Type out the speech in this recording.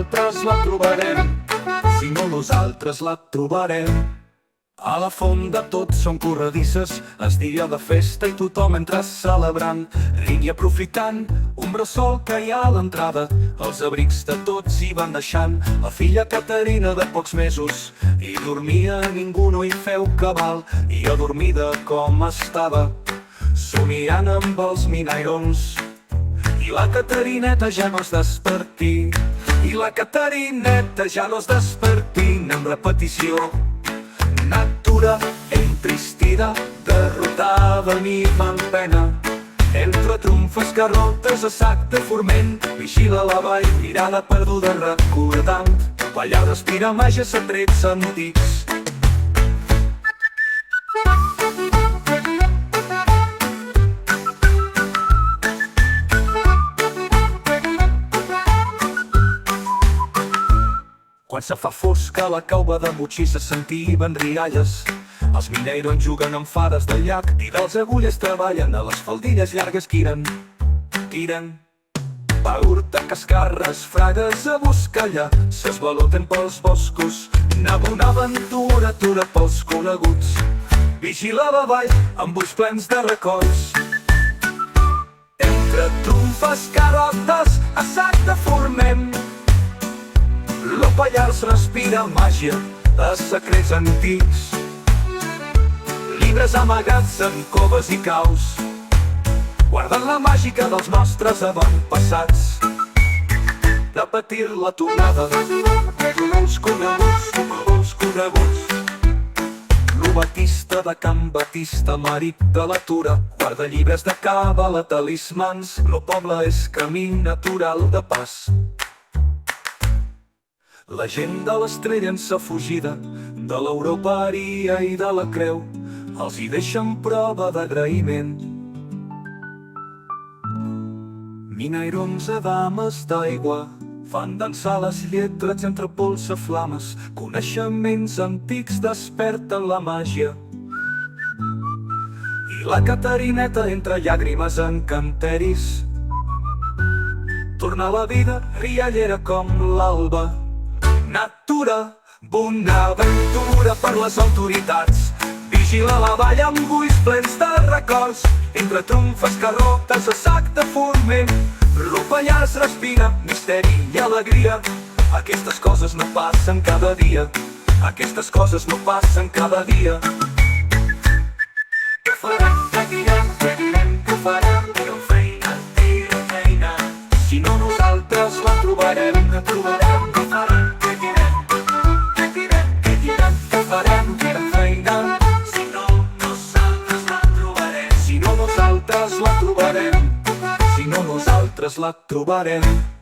nosaltres la trobarem. Si no nosaltres la trobarem. A la font de tots són corredisses, és dia de festa i tothom entra celebrant, rient i aprofitant un bressol que hi ha a l'entrada. Els abrics de tots hi van deixant, la filla Caterina de pocs mesos, i dormia, ningú no hi feu cabal, i adormida com estava, somiant amb els minairons. I la Caterineta ja no es despertí, i la Caterineta ja no es despertint en repetició. Natura entristida, derrotada ni amb pena, entre trumfes, garrotes, a sac de forment, vigila la vall, mirada perduda recordant, ballar, respira, màgia, secrets antics. Quan se fa fosc a la cauva de Mutxí se sentiven rialles. Els mineirons juguen amb fades del llac i dels agulles treballen a les faldilles llargues tiren. Paurta, cascarres, fragues a buscallar, s'esvaloten pels boscos, nava una aventura, atura pels coneguts. Vigila la vall amb ulls plens de records. Entre trumfes, carotes, a sac de forment, Pallars respira màgia de secrets antics. Llibres amagats en coves i caus guarden la màgica dels nostres avantpassats. Repetir la tornada d'uns coneguts. Lo Batista de Can Batista, marit de la Tura, guarda llibres de càbala, talismans. Lo poble és camí natural de pas. La gent de l'estrella en sa fugida, de l'Europa aria i de la creu, els hi deixen prova d'agraïment. Minairons a dames d'aigua fan dansar les lletres entre pols a flames, coneixements antics desperten la màgia. I la Caterineta entre llàgrimes encanteris torna a la vida riallera com l'alba. Natura, una aventura per les autoritats, vigila la vall amb ulls plens de records, entre trumfes, carrotes, a sac de forment, Pallars respira misteri i alegria. Aquestes coses no passen cada dia, aquestes coses no passen cada dia. Què farem? Què farem? Tirem feina. Si no nosaltres la trobarem. Què farem? Si no nosaltres la trobarem.